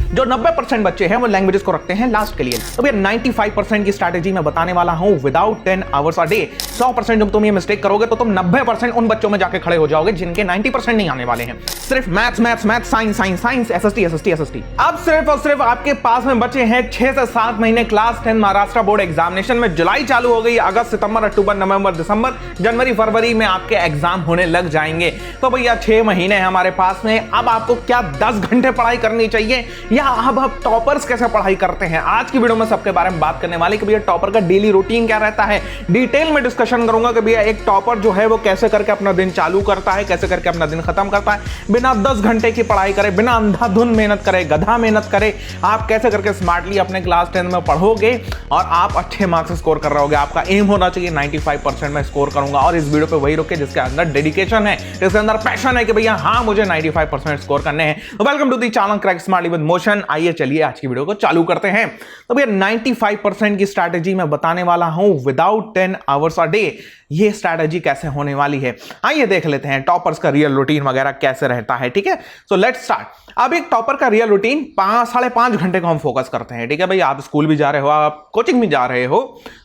जो 90% बच्चे हैं वो लैंग्वेजेस को रखते हैं लास्ट के लिए। तो भैया 95% की स्ट्रैटेजी मैं बताने वाला हूं विदाउट 10 आवर्स अ डे। 100% जब तुम ये मिस्टेक करोगे तो तुम 90% उन बच्चों में जाके खड़े हो जाओगे जिनके 90% नहीं आने वाले हैं। सिर्फ maths maths maths, science science science, SST SST SST. अब सिर्फ और सिर्फ आपके पास में बचे हैं 6 से 7 महीने क्लास 10 महाराष्ट्र बोर्ड एग्जामिनेशन में। जुलाई चालू हो गई, अगस्त सितंबर अक्टूबर नवंबर दिसंबर जनवरी फरवरी में आपके एग्जाम होने लग जाएंगे। तो भैया 6 महीने हैं हमारे पास में। अब आपको क्या 10 घंटे पढ़ाई करनी चाहिए या अब आप टॉपर्स कैसे पढ़ाई करते हैं, आज की वीडियो में सबके बारे में बात करने वाले कि भैया टॉपर का डेली रूटीन क्या रहता है। डिटेल में डिस्कशन करूंगा कि भैया एक टॉपर जो है वो कैसे करके अपना दिन चालू करता है, कैसे करके अपना दिन खत्म करता है, बिना 10 घंटे की पढ़ाई करे, बिना अंधाधुन मेहनत करे, गधा मेहनत करे, आप कैसे करके स्मार्टली अपने क्लास 10 में पढ़ोगे और आप अच्छे मार्क्स स्कोर कर रहे होगे। आपका एम होना चाहिए 95% में स्कोर करूंगा। और इस वीडियो पे वही रुके जिसके अंदर डेडिकेशन है, जिसके अंदर पैशन है कि भैया हाँ मुझे 95% स्कोर करने हैं। तो welcome to the channel crack smartly with Motion. आइए चलिए आज की वीडियो को चालू करते हैं। तो भैया 95% की स्ट्रैटेजी मैं बताने वाला हूं विदाउट 10 आवर्स अ डे। ये स्ट्रैटेजी कैसे होने वाली है आइए देख लेते हैं। टॉपर्स का रियल रूटीन वगैरह कैसे रहता है, ठीक है। So let's start. अब एक टॉपर का रियल रूटीन 5-5.5 घंटे को हम फोकस करते हैं, ठीक है भाई। आप स्कूल भी जा रहे हो, आप कोचिंग भी जा रहे हो,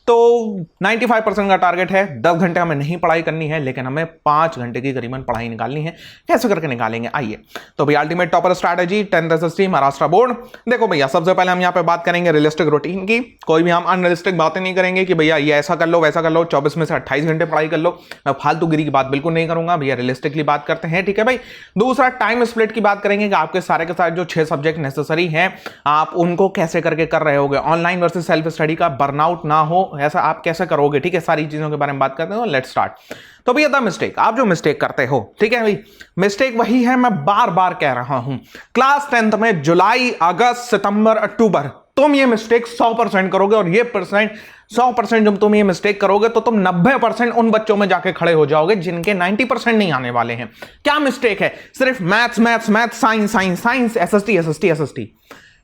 तो 95% का टारगेट है। 10 घंटे हमें नहीं पढ़ाई करनी है, लेकिन हमें 5 घंटे की करीबन पढ़ाई निकालनी है। कैसे करके निकालेंगे आइए। तो भैया ultimate topper strategy 10th SST Maharashtra board. देखो भैया सबसे पहले हम यहाँ पे बात करेंगे रियलिस्टिक रूटीन की। कोई भी हम अनरियलिस्टिक बातें नहीं करेंगे कि भैया ये ऐसा कर लो वैसा कर लो, 24 में से 28 घंटे पढ़ाई कर लो। मैं फालतूगिरी की बात बिल्कुल नहीं करूंगा भैया, रियलिस्टिकली बात करते हैं, ठीक है भाई। दूसरा टाइम स्प्लिट की बात करेंगे कि आपके सारे के सारे जो 6 सब्जेक्ट नेसेसरी हैं आप उनको कैसे करके कर रहे होगे। ऑनलाइन वर्सेस सेल्फ स्टडी का बर्नआउट ना हो, ऐसा आप कैसे करोगे, ठीक है। सारी चीजों के बारे में बात करते हैं। Let's start. तो भैया द मिस्टेक, आप जो मिस्टेक करते हो, ठीक है भाई, मिस्टेक वही है, मैं बार बार कह रहा हूं। क्लास 10th में जुलाई अगस्त सितंबर अक्टूबर तुम ये मिस्टेक 100% करोगे और ये 100% जब तुम ये मिस्टेक करोगे तो तुम 90% उन बच्चों में जाके खड़े हो जाओगे जिनके 90% नहीं आने वाले हैं। क्या मिस्टेक है? सिर्फ maths maths maths, science science science, SST SST SST,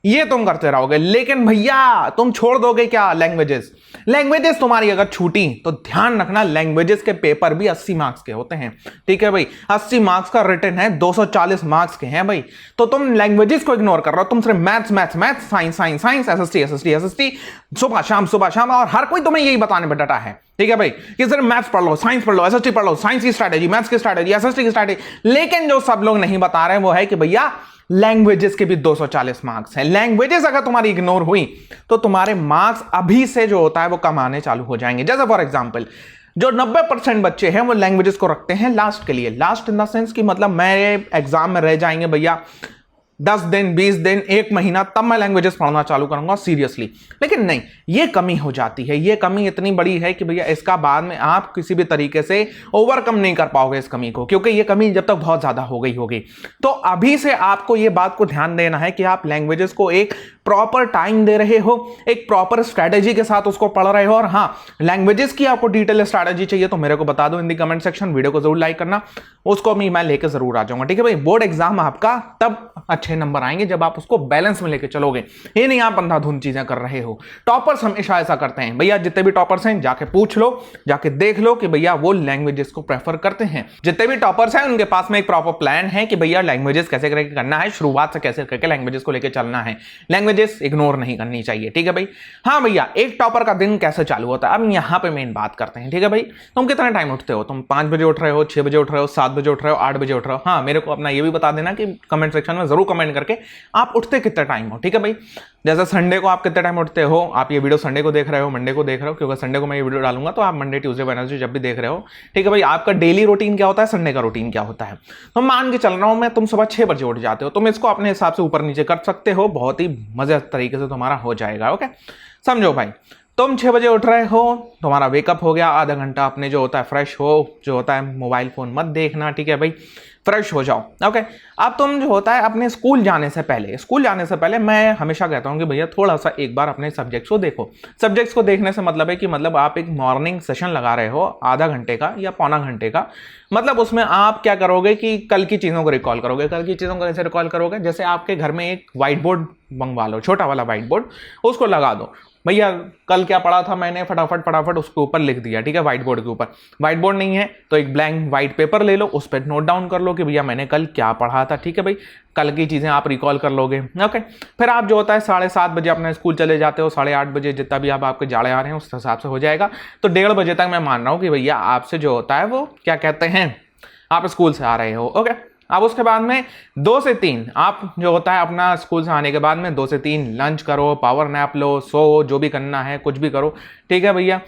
ये तुम करते रहोगे। लेकिन भैया तुम छोड़ दोगे क्या लैंग्वेजेस? लैंग्वेजेस तुम्हारी अगर छूटी तो ध्यान रखना लैंग्वेजेस के पेपर भी 80 मार्क्स के होते हैं, ठीक है भाई। 80 मार्क्स का रिटन है, 240 मार्क्स के हैं भाई। तो तुम लैंग्वेजेस को इग्नोर कर रहे हो, तुम सिर्फ maths maths maths, science science science, SST SST SST, सुबह शाम, और हर कोई तुम्हें यही बताने पर डटा है, ठीक है भाई, कि सिर्फ मैथ्स पढ़ लो, साइंस पढ़ लो, एसएसटी पढ़ लो, साइंस की स्ट्रैटेजी, मैथ्स की स्ट्रैटेजी, एसएसटी की स्ट्रैटेजी। लेकिन जो सब लोग नहीं बता रहे हैं वो है कि भैया लैंग्वेजेस के भी 240 मार्क्स हैं। लैंग्वेजेस अगर तुम्हारी इग्नोर हुई तो तुम्हारे मार्क्स अभी से जो होता है वो कम आने चालू हो जाएंगे। जैसे फॉर एग्जांपल जो 90% बच्चे हैं वो लैंग्वेजेस को रखते हैं लास्ट के लिए। लास्ट इन द सेंस कि मतलब मेरे एग्जाम में रह जाएंगे भैया 10 दिन 20 दिन 1 महीना, तब मैं लैंग्वेजेस पढ़ना चालू करूंगा सीरियसली। लेकिन नहीं, ये कमी हो जाती है। ये कमी इतनी बड़ी है कि भैया इसका बाद में आप किसी भी तरीके से ओवरकम नहीं कर पाओगे इस कमी को, क्योंकि ये कमी जब तक बहुत ज्यादा हो गई होगी। तो अभी से आपको ये बात को ध्यान देना है कि आप लैंग्वेजेस को एक प्रॉपर टाइम दे रहे हो, एक प्रॉपर स्ट्रैटेजी के साथ उसको पढ़ रहे हो। और हाँ, लैंग्वेजेस की आपको डिटेल स्ट्रैटेजी चाहिए तो मेरे को बता दो इन दी कमेंट सेक्शन। वीडियो को जरूर लाइक करना, उसको भी मैं लेकर जरूर आ जाऊंगा, ठीक है भाई। बोर्ड एग्जाम आपका तब अच्छे नंबर आएंगे जब आप उसको बैलेंस में लेके चलोगे, ये नहीं आप अंधाधुंध चीजें कर रहे हो। टॉपर्स हमेशा ऐसा करते हैं भैया। जितने भी टॉपर्स हैं जाके पूछ लो, जाके देख लो कि भैया वो लैंग्वेजेस को प्रेफर करते हैं। जितने भी टॉपर्स हैं उनके पास में एक प्रॉपर प्लान है कि भैया लैंग्वेजेस कैसे करके करना है, शुरुआत से कैसे करके लैंग्वेजेस को लेकर चलना है। लैंग्वेजेस इग्नोर नहीं करनी चाहिए, ठीक है भाई। हाँ भैया, एक टॉपर का दिन कैसे चालू होता है अब यहां पे मेन बात करते हैं, ठीक है भाई। तुम कितना टाइम उठते हो? तुम 5 बजे उठ रहे हो, 6 बजे उठ रहे हो, 7 बजे उठ रहे हो, 8 बजे उठ रहे हो? हाँ, मेरे को अपना ये भी बता देना कि कमेंट सेक्शन में जरूर कमेंट करके आप उठते कितने टाइम हो, ठीक है भाई। जैसे संडे को आप कितने टाइम उठते हो, आप ये वीडियो संडे को देख रहे हो, मंडे को देख रहे हो, क्योंकि संडे को मैं ये वीडियो डालूंगा तो आप मंडे ट्यूसडे वेडनेसडे जब भी देख रहे हो, ठीक है भाई। आपका डेली रूटीन क्या होता है, संडे का रूटीन क्या होता है। तो मान के चल रहा हूं मैं, तुम सुबह 6 बजे उठ जाते हो, तुम इसको अपने हिसाब से ऊपर नीचे कर सकते हो, बहुत ही मजेदार तरीके से तुम्हारा हो जाएगा। ओके, समझो भाई, तुम 6 बजे उठ रहे हो, तुम्हारा वेकअप हो गया, आधा घंटा अपने जो होता है फ्रेश हो, जो होता है मोबाइल फोन मत देखना, ठीक है भाई, फ्रेश हो जाओ। ओके, अब तुम जो होता है अपने स्कूल जाने से पहले मैं हमेशा कहता हूं कि भैया थोड़ा सा एक बार अपने सब्जेक्ट्स को देखो। सब्जेक्ट्स को देखने से मतलब है कि मतलब आप एक मॉर्निंग सेशन लगा रहे हो आधा घंटे का या पौना घंटे का। मतलब उसमें आप क्या करोगे कि कल की चीजों को रिकॉल करोगे। कल की चीजों को कैसे रिकॉल करोगे? जैसे आपके घर में एक व्हाइट बोर्ड मंगवा लो, छोटा वाला व्हाइट बोर्ड, उसको लगा दो। भैया कल क्या पढ़ा था मैंने, फटाफट उसके ऊपर लिख दिया, ठीक है, व्हाइट बोर्ड के ऊपर। व्हाइट बोर्ड नहीं है तो एक ब्लैंक व्हाइट पेपर ले लो, उस पर नोट डाउन कर लो कि भैया मैंने कल क्या पढ़ा था, ठीक है भाई, कल की चीज़ें आप रिकॉल कर लोगे। ओके, फिर आप जो होता है 7:30 बजे अपने स्कूल चले जाते हो, 8:30 बजे जितना भी आप आपके जाड़े आ रहे हैं उस हिसाब से हो जाएगा। तो 1:30 बजे तक मैं मान रहा हूँ कि भैया आपसे जो होता है वो क्या कहते हैं, आप स्कूल से आ रहे हो। ओके, अब उसके बाद में 2 से 3 आप जो होता है अपना स्कूल से आने के बाद में 2 से 3 लंच करो, पावर नैप लो, सो, जो भी करना है कुछ भी करो, ठीक है भैया।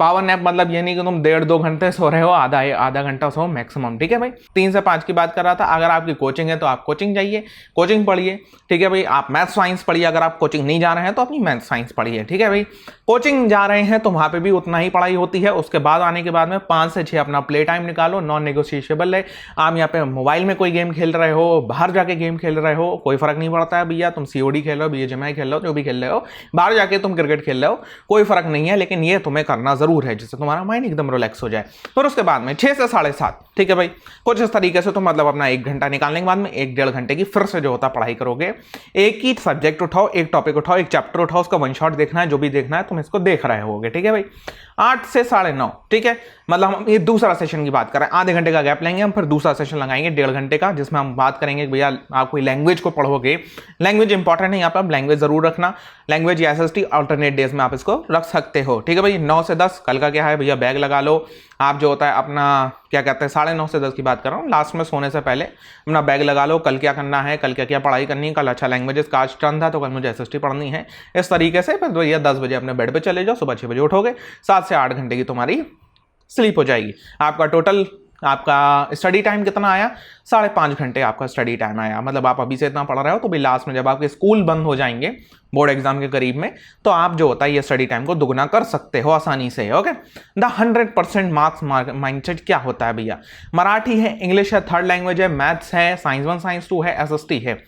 पावर नैप मतलब ये नहीं कि तुम 1.5-2 घंटे सो रहे हो, आधा घंटा सो मैक्सिमम, ठीक है भाई। 3 से 5 की बात कर रहा था। अगर आपकी कोचिंग है तो आप कोचिंग जाइए, कोचिंग पढ़िए, ठीक है भाई। आप मैथ साइंस पढ़िए, अगर आप कोचिंग नहीं जा रहे हैं तो अपनी मैथ साइंस पढ़िए, ठीक है भाई। कोचिंग जा रहे हैं तो वहां पे भी उतना ही पढ़ाई होती है। उसके बाद आने के बाद में 5 से 6 अपना प्ले टाइम निकालो, नॉन नेगोशिएबल है। आप यहाँ पे मोबाइल में कोई गेम खेल रहे हो, बाहर जाके गेम खेल रहे हो, कोई फर्क नहीं पड़ता है भैया। तुम COD खेल रहे हो, BGMI खेल रहे हो, जो भी खेल रहे हो, बाहर जाके तुम क्रिकेट खेल रहे हो, कोई फर्क नहीं है, लेकिन ये तुम्हें करना जरूर है जिससे तुम्हारा माइंड एकदम रिलैक्स हो जाए। फिर उसके बाद में 6 से 7:30, ठीक है भाई, कुछ इस तरीके से तुम मतलब अपना 1 घंटा निकालने के बाद में 1-1.5 घंटे की फिर से जो होता पढ़ाई करोगे। एक ही सब्जेक्ट उठाओ, एक टॉपिक उठाओ, एक चैप्टर उठाओ, उसका वन शॉट देखना है, जो भी देखना है तुम इसको देख रहे होगे, ठीक है भाई। 8 से 9:30, ठीक है, मतलब हम ये दूसरा सेशन की बात कर रहे हैं। आधे घंटे का गैप लेंगे हम, फिर दूसरा सेशन लगाएंगे 1.5 घंटे का, जिसमें हम बात करेंगे भैया आप कोई लैंग्वेज को पढ़ोगे, लैंग्वेज इंपॉर्टेंट है यहाँ पर, लैंग्वेज जरूर रखना। लैंग्वेज या SST अल्टरनेट डेज में आप इसको रख सकते हो, ठीक है भाई। 9 से 10 कल का क्या है भैया, बैग लगा लो। आप जो होता है अपना क्या कहते हैं 9:30 से 10 की बात कर रहा हूँ, लास्ट में सोने से पहले अपना बैग लगा लो। कल क्या करना है, कल क्या क्या पढ़ाई करनी है, कल अच्छा लैंग्वेजेस का आज टर्न था तो कल मुझे SST पढ़नी है, इस तरीके से। फिर भैया 10 बजे अपने बेड पे चले जाओ, सुबह 6 बजे उठोगे, 7 से 8 घंटे की तुम्हारी स्लीप हो जाएगी। आपका टोटल आपका स्टडी टाइम कितना आया, 5.5 घंटे आपका स्टडी टाइम आया। मतलब आप अभी से इतना पढ़ रहे हो तो भी लास्ट में जब आपके स्कूल बंद हो जाएंगे बोर्ड एग्जाम के करीब में, तो आप जो होता है ये स्टडी टाइम को दुगना कर सकते हो आसानी से। ओके, द 100% मार्क्स माइंडसेट क्या होता है भैया, मराठी है, इंग्लिश है, थर्ड लैंग्वेज है, मैथ्स है, साइंस 1 साइंस 2 है, SST है।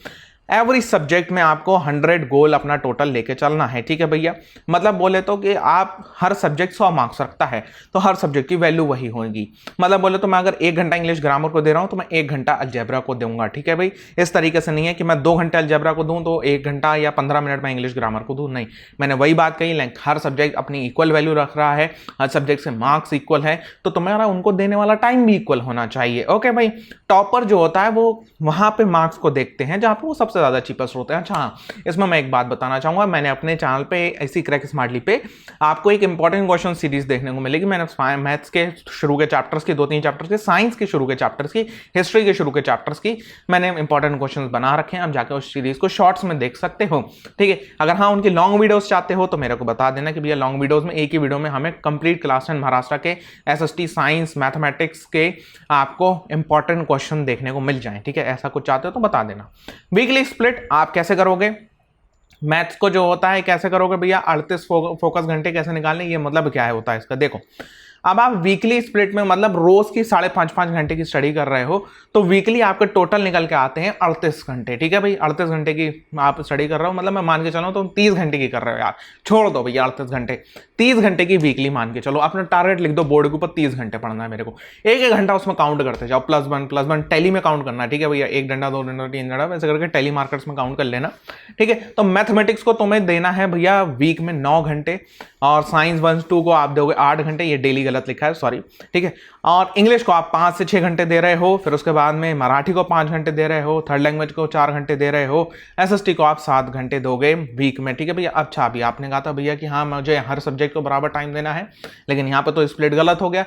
एवरी सब्जेक्ट में आपको 100 गोल अपना टोटल लेके चलना है, ठीक है भैया। मतलब बोले तो कि आप हर सब्जेक्ट 100 मार्क्स रखता है तो हर सब्जेक्ट की वैल्यू वही होगी। मतलब बोले तो मैं अगर 1 घंटा इंग्लिश ग्रामर को दे रहा हूं तो मैं 1 घंटा अलजेब्रा को दूंगा, ठीक है भाई। इस तरीके से नहीं है कि मैं 2 घंटे अलजेब्रा को दूं तो 1 घंटा या 15 मिनट में इंग्लिश ग्रामर को दूं, नहीं। मैंने वही बात कही, हर सब्जेक्ट अपनी इक्वल वैल्यू रख रहा है, हर सब्जेक्ट से मार्क्स इक्वल है, तो तुम्हारा उनको देने वाला टाइम भी इक्वल होना चाहिए। ओके भाई, टॉपर जो होता है वो वहां पे मार्क्स को देखते हैं जहां पर वो सबसे ज्यादा चीपेस्ट होते हैं। अच्छा हाँ, इसमें मैं एक बात बताना चाहूंगा, मैंने अपने चैनल पे ऐसी क्रैक स्मार्टली पे आपको एक इंपॉर्टेंट क्वेश्चन सीरीज देखने को मिलेगी। मैंने मैथ्स के शुरू के चैप्टर्स की 2-3 चैप्टर्स की, साइंस के शुरू के चैप्टर्स की, हिस्ट्री के शुरू के चैप्टर्स की मैंने इंपॉर्टेंट क्वेश्चंस बना रखे हैं। आप जाकर उस सीरीज को शॉर्ट्स में देख सकते हो, ठीक है। अगर हाँ उनकी लॉन्ग वीडियोस चाहते हो तो मेरे को बता देना कि भैया लॉन्ग वीडियोस में एक ही वीडियो में हमें कंप्लीट क्लास 10 महाराष्ट्र के SST साइंस मैथमेटिक्स के आपको इंपॉर्टेंट क्वेश्चन देखने को मिल जाए, ठीक है। ऐसा कुछ चाहते हो तो बता देना। वीकली स्प्लिट आप कैसे करोगे, मैथ्स को जो होता है कैसे करोगे भैया, 38 फोकस घंटे कैसे निकालने, ये मतलब क्या है होता है इसका। देखो अब आप वीकली स्प्लिट में मतलब रोज की 5.5 घंटे की स्टडी कर रहे हो तो वीकली आपके टोटल निकल के आते हैं 38 घंटे, ठीक है भाई। 38 घंटे की आप स्टडी कर रहे हो, मतलब मैं मान के चलो तो 30 घंटे की कर रहे हो यार, छोड़ दो भैया 38 घंटे, 30 घंटे की वीकली मान के चलो। अपना टारगेट लिख दो बोर्ड के ऊपर, 30 घंटे पढ़ना है मेरे को। एक घंटा उसमें काउंट करते जाओ, +1 टैली में काउंट करना है, ठीक है भैया। 1 घंटा 2 घंटा 3 घंटा वैसे करके टैली मार्कर्स में काउंट कर लेना, ठीक है। तो मैथमेटिक्स को तुम्हें देना है भैया वीक में 9 घंटे, और साइंस 1-2 को आप दोगे 8 घंटे, ये डेली गलत लिखा है सॉरी, ठीक है। और इंग्लिश को आप 5 से 6 घंटे दे रहे हो, फिर उसके बाद में मराठी को 5 घंटे दे रहे हो, थर्ड लैंग्वेज को 4 घंटे दे रहे हो, SST को आप 7 घंटे दोगे वीक में, ठीक है भैया। अच्छा अभी आपने कहा था भैया कि हाँ मुझे हर सब्जेक्ट को बराबर टाइम देना है, लेकिन यहाँ पे तो स्प्लिट गलत हो गया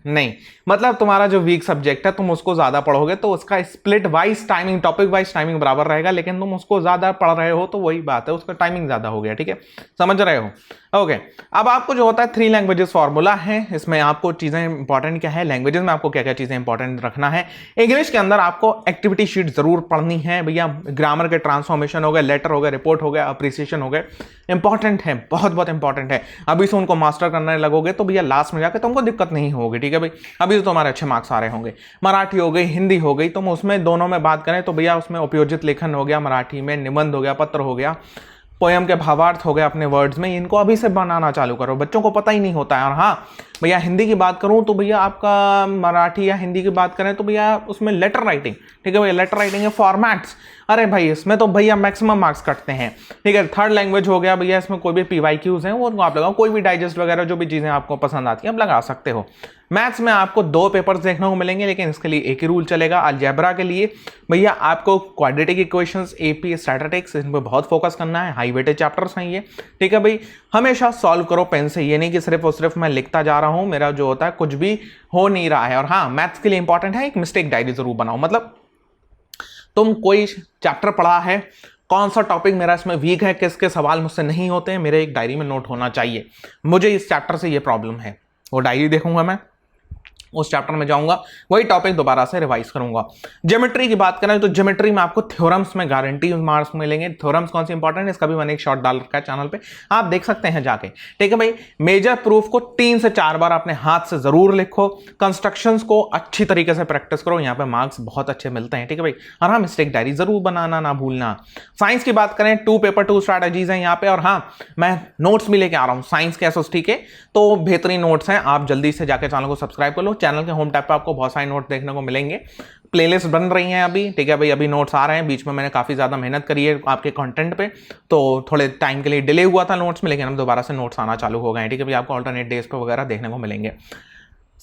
नहीं, मतलब तुम्हारा जो वीक सब्जेक्ट है तुम उसको ज्यादा पढ़ोगे तो उसका split wise timing, topic wise timing बराबर रहेगा, लेकिन तुम उसको ज्यादा पढ़ रहे हो तो वही बात है, उसका टाइमिंग ज्यादा हो गया, ठीक है, समझ रहे हो। ओके अब आपको जो होता है 3 लैंग्वेजेस फॉर्मूला है, इसमें आपको चीजें इंपॉर्टेंट क्या है, लैंग्वेजेस में आपको क्या क्या चीजें इंपॉर्टेंट रखना है। इंग्लिश के अंदर आपको एक्टिविटी शीट जरूर पढ़नी है भैया, ग्रामर के ट्रांसफॉर्मेशन हो गए, लेटर हो गए, रिपोर्ट हो गया, अप्रिसिएशन हो गए, इंपॉर्टेंट है, बहुत बहुत इंपॉर्टेंट है। अभी से उनको मास्टर करने लगोगे तो भैया लास्ट में जाकर तुमको दिक्कत नहीं होगी, ठीक है भाई। अभी तो तुम्हारे अच्छे मार्क्स आ रहे होंगे। मराठी हो गई, हिंदी हो गई, तुम उसमें दोनों में बात करें तो भैया उसमें उपयोजित लेखन हो गया मराठी में, निबंध हो गया, पत्र हो गया, पोयम के भावार्थ हो गए अपने वर्ड्स में, इनको अभी से बनाना चालू करो, बच्चों को पता ही नहीं होता है। और हाँ भैया हिंदी की बात करूं तो भैया आपका मराठी या हिंदी की बात करें तो भैया उसमें लेटर राइटिंग, ठीक है भैया, लेटर राइटिंग है, फॉर्मेट्स, अरे भाई इसमें तो भैया मैक्सिमम मार्क्स कटते हैं, ठीक है। थर्ड लैंग्वेज हो गया भैया, इसमें कोई भी PYQs हैं वो आप लगाओ, कोई भी डाइजेस्ट वगैरह जो भी चीज़ें आपको पसंद आती हैं आप लगा सकते हो। मैथ्स में आपको 2 पेपर्स देखने को मिलेंगे, लेकिन इसके लिए एक ही रूल चलेगा। अलजेब्रा के लिए भैया आपको क्वाड्रेटिक इक्वेशंस, AP स्टैटिस्टिक्स, इन पर बहुत फोकस करना है, हाई वेटेज चैप्टर्स हैं ये, ठीक है भाई। हमेशा सॉल्व करो पेन से, ये नहीं कि सिर्फ और सिर्फ मैं लिखता जा रहा हूं, मेरा जो होता है कुछ भी हो नहीं रहा है। और हाँ मैथ्स के लिए इंपॉर्टेंट है, एक मिस्टेक डायरी जरूर बनाओ, मतलब तुम कोई चैप्टर पढ़ा है, कौन सा टॉपिक मेरा इसमें वीक है, किसके सवाल मुझसे नहीं होते हैं, मेरे एक डायरी में नोट होना चाहिए, मुझे इस चैप्टर से ये प्रॉब्लम है, वो डायरी देखूंगा मैं, उस चैप्टर में जाऊंगा, वही टॉपिक दोबारा से रिवाइज करूंगा। ज्योमेट्री की बात करें तो ज्योमेट्री में आपको थ्योरम्स में गारंटी मार्क्स मिलेंगे। थ्योरम्स कौन से इंपॉर्टेंट है, इसका भी मैंने एक शॉर्ट डाल रखा है चैनल पे, आप देख सकते हैं जाके, ठीक है भाई। मेजर प्रूफ को 3 से 4 बार अपने हाथ से जरूर लिखो, कंस्ट्रक्शंस को अच्छी तरीके से प्रैक्टिस करो, यहाँ पे मार्क्स बहुत अच्छे मिलते हैं, ठीक है भाई। और हाँ मिस्टेक डायरी जरूर बनाना ना भूलना। साइंस की बात करें 2 पेपर 2 स्ट्रैटेजीज हैं यहाँ पे, और हाँ मैं नोट्स भी लेके आ रहा हूँ साइंस के SST के, तो बेहतरीन नोट्स हैं, आप जल्दी से जाके चैनल को सब्सक्राइब कर लो। चैनल के होम टैब पे आपको बहुत सारे नोट्स देखने को मिलेंगे, प्लेलिस्ट बन रही हैं अभी, ठीक है भाई, अभी नोट्स आ रहे हैं, बीच में मैंने काफ़ी ज़्यादा मेहनत करी है आपके कंटेंट पे, तो थोड़े टाइम के लिए डिले हुआ था नोट्स में, लेकिन हम दोबारा से नोट्स आना चालू हो गए हैं, ठीक है भाई, आपको अल्टरनेट डेज पे वगैरह देखने को मिलेंगे।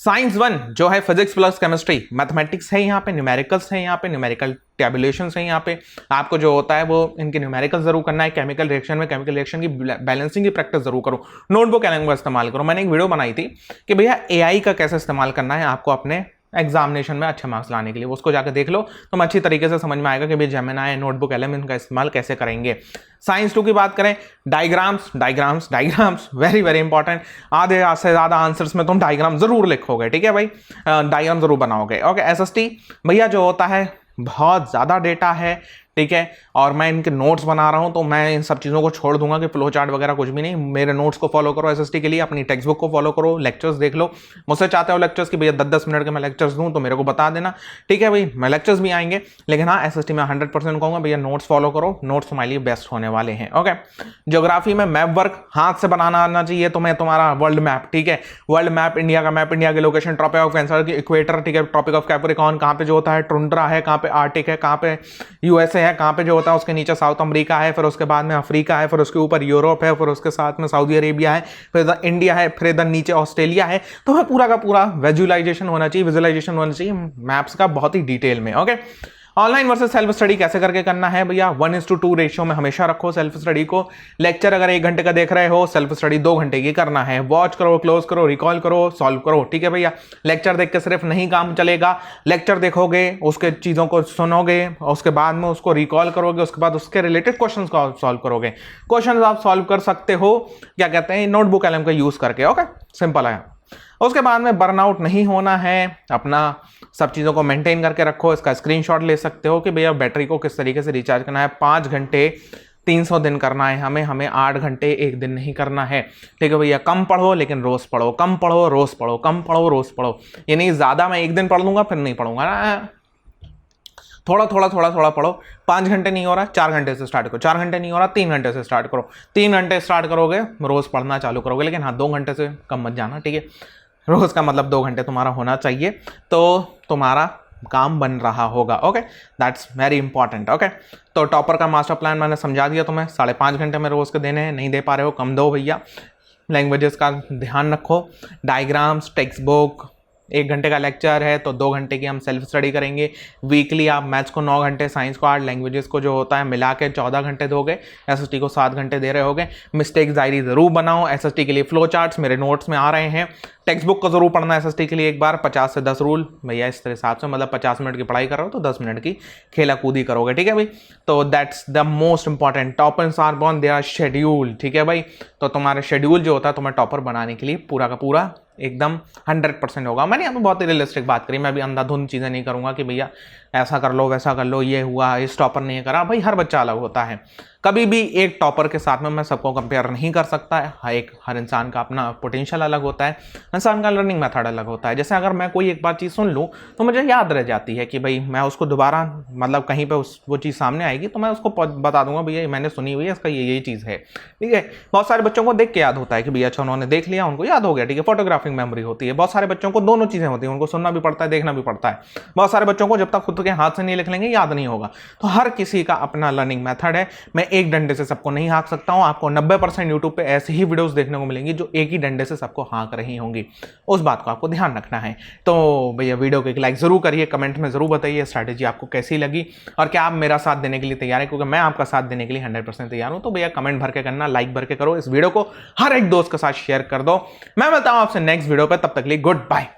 साइंस 1 जो है फिजिक्स प्लस केमिस्ट्री, मैथमेटिक्स है यहाँ पे, न्यूमेरिकल्स है यहाँ पे, न्यूमेरिकल टैबुलेशंस है यहाँ पे, आपको जो होता है वो इनके न्यूमेरिकल जरूर करना है। केमिकल रिएक्शन में केमिकल रिएक्शन की बैलेंसिंग की प्रैक्टिस जरूर करो, नोटबुक एलएम का इस्तेमाल करो। मैंने एक वीडियो बनाई थी कि भैया AI का कैसे इस्तेमाल करना है आपको अपने एग्जामिनेशन में अच्छे मार्क्स लाने के लिए, उसको जाकर देख लो तो मैं अच्छी तरीके से समझ में आएगा कि भाई जेमिनी नोटबुक एलएम इनका इस्तेमाल कैसे करेंगे। साइंस 2 की बात करें, डायग्राम्स वेरी वेरी इंपॉर्टेंट, आधे से ज़्यादा आंसर्स में तुम डायग्राम जरूर लिखोगे, ठीक है भाई, डायग्राम जरूर बनाओगे। ओके SST भैया जो होता है बहुत ज़्यादा डेटा है, ठीक है, और मैं इनके नोट्स बना रहा हूं, तो मैं इन सब चीज़ों को छोड़ दूंगा कि फ्लो चार्ट वगैरह कुछ भी नहीं, मेरे नोट्स को फॉलो करो SST के लिए, अपनी टेक्स्ट बुक को फॉलो करो, लेक्चर्स देख लो, मुझसे चाहते हो लेक्चर्स कि भैया 10-10 मिनट के मैं लेक्चर्स दूं तो मेरे को बता देना, ठीक है भाई, मैं लेक्चर्स भी आएंगे, लेकिन हाँ SST में 100% कहूँगा भैया नोट्स फॉलो करो, नोट्स तुम्हारे लिए बेस्ट होने वाले हैं। ओके ज्योग्राफी में मैप वर्क हाथ से बनाना आना चाहिए तुम्हें, तुम्हारा वर्ल्ड मैप, ठीक है, वर्ल्ड मैप, इंडिया का मैप, इंडिया के लोकेशन, ट्रॉपिक ऑफ कैंसर की इक्वेटर, ठीक है, ट्रॉपिक ऑफ कैप्रिकॉर्न कहाँ पे जो होता है, टुंड्रा है, कहाँ पे आर्टिक है, कहाँ पे USA है, कहाँ पे जो होता है उसके नीचे साउथ अमेरिका है, फिर उसके बाद में अफ्रीका है, फिर उसके ऊपर यूरोप है, फिर उसके साथ में सऊदी अरेबिया है, फिर इंडिया है, फिर इधर नीचे ऑस्ट्रेलिया है। तो हमें पूरा का पूरा विजुअलाइजेशन होना चाहिए मैप्स का बहुत ही डिटेल में। Okay online versus self study कैसे करके करना है भैया, 1:2 रेशियो में हमेशा रखो सेल्फ स्टडी को। लेक्चर अगर 1 घंटे का देख रहे हो, सेल्फ स्टडी 2 घंटे की करना है। वॉच करो, क्लोज करो, रिकॉल करो, सॉल्व करो, ठीक है भैया। लेक्चर देख के सिर्फ नहीं काम चलेगा, लेक्चर देखोगे, उसके चीजों को सुनोगे, उसके बाद में उसको रिकॉल करोगे, उसके बाद उसके रिलेटेड क्वेश्चंस को सॉल्व करोगे। क्वेश्चंस आप सॉल्व कर सकते हो क्या कहते हैं, नोटबुक एलएम का यूज करके। ओके सिंपल है। उसके बाद में बर्नआउट नहीं होना है, अपना सब चीज़ों को मेंटेन करके रखो। इसका स्क्रीनशॉट ले सकते हो कि भैया बैटरी को किस तरीके से रिचार्ज करना है। 5 घंटे 300 दिन करना है हमें 8 घंटे एक दिन नहीं करना है, ठीक है भैया। कम पढ़ो लेकिन रोज पढ़ो, कम पढ़ो रोज पढ़ो, कम पढ़ो रोज पढ़ो। ये नहीं ज़्यादा मैं एक दिन पढ़ लूँगा फिर नहीं पढ़ूंगा ना, थोड़ा पढ़ो। 5 घंटे नहीं हो रहा 4 घंटे से स्टार्ट करो, 4 घंटे नहीं हो रहा 3 घंटे से स्टार्ट करो, 3 घंटे स्टार्ट करोगे रोज पढ़ना चालू करोगे। लेकिन हाँ 2 घंटे से कम मत जाना, ठीक है। रोज का मतलब 2 घंटे तुम्हारा होना चाहिए, तो तुम्हारा काम बन रहा होगा। Okay that's very important. Okay तो टॉपर का मास्टर प्लान मैंने समझा दिया तुम्हें, 5.5 घंटे में रोज के देने हैं, नहीं दे पा रहे हो कम दो भैया। लैंग्वेजेस का ध्यान रखो, डायग्राम्स, टेक्स्ट बुक, 1 घंटे का लेक्चर है तो 2 घंटे की हम सेल्फ स्टडी करेंगे। वीकली आप मैथ्स को 9 घंटे, साइंस को 8, लैंग्वेजेस को जो होता है मिला के 14 घंटे दोगे, SST को 7 घंटे दे रहे होगे। मिस्टेक्स डायरी जरूर बनाओ। SST के लिए फ्लो चार्ट्स मेरे नोट्स में आ रहे हैं। टेक्स्ट बुक को जरूर पढ़ना है SST के लिए एक बार, 50 से 10 रूल भैया इस हिसाब से, मतलब 50 मिनट की पढ़ाई कर रहे हो तो 10 मिनट की खेला कूदी करोगे, ठीक है भाई। तो that's the most important. Toppers are born, they are schedule, ठीक है भाई। तो तुम्हारा शेड्यूल जो होता है तुम्हें टॉपर बनाने के लिए पूरा का पूरा एकदम 100% होगा। मैंने यहाँ पे बहुत ही रियलिस्टिक बात करी, मैं अभी अंधाधुंध चीज़ें नहीं करूँगा कि भैया ऐसा कर लो वैसा कर लो, ये हुआ, इस टॉपर ने ये करा। भाई हर बच्चा अलग होता है, कभी भी एक टॉपर के साथ में मैं सबको कंपेयर नहीं कर सकता है। हर इंसान का अपना पोटेंशियल अलग होता है, इंसान का लर्निंग मेथड अलग होता है। जैसे अगर मैं कोई एक बार चीज़ सुन लूँ तो मुझे याद रह जाती है कि भाई मैं उसको दोबारा मतलब कहीं पे वो चीज़ सामने आएगी तो मैं उसको बता दूंगा भैया मैंने सुनी हुई है, इसका ये चीज़ है, ठीक है। बहुत सारे बच्चों को देख के याद होता है कि भैया अच्छा उन्होंने देख लिया, उनको याद हो गया, ठीक है, फोटोग्राफिक मेमोरी होती है। बहुत सारे बच्चों को दोनों चीज़ें होती हैं, उनको सुनना भी पड़ता है, देखना भी पड़ता है। बहुत सारे बच्चों को जब तक खुद के हाथ से नहीं लिख लेंगे याद नहीं होगा। तो हर किसी का अपना लर्निंग मेथड है, मैं एक डंडे से सबको नहीं हाँक सकता हूं। आपको 90% यूट्यूब पे ऐसे ही वीडियोस देखने को मिलेंगी जो एक ही डंडे से सबको हाँक रही होंगी, उस बात को आपको ध्यान रखना है। तो भैया वीडियो को एक लाइक जरूर करिए, कमेंट में जरूर बताइए स्ट्रैटेजी आपको कैसी लगी और क्या आप मेरा साथ देने के लिए तैयार है, क्योंकि मैं आपका साथ देने के लिए 100% तैयार हूं। तो भैया कमेंट भर के करना, लाइक भर के करो, इस वीडियो को हर एक दोस्त के साथ शेयर कर दो। मैं मिलता हूं आपसे नेक्स्ट वीडियो पर, तब तक के लिए गुड बाय।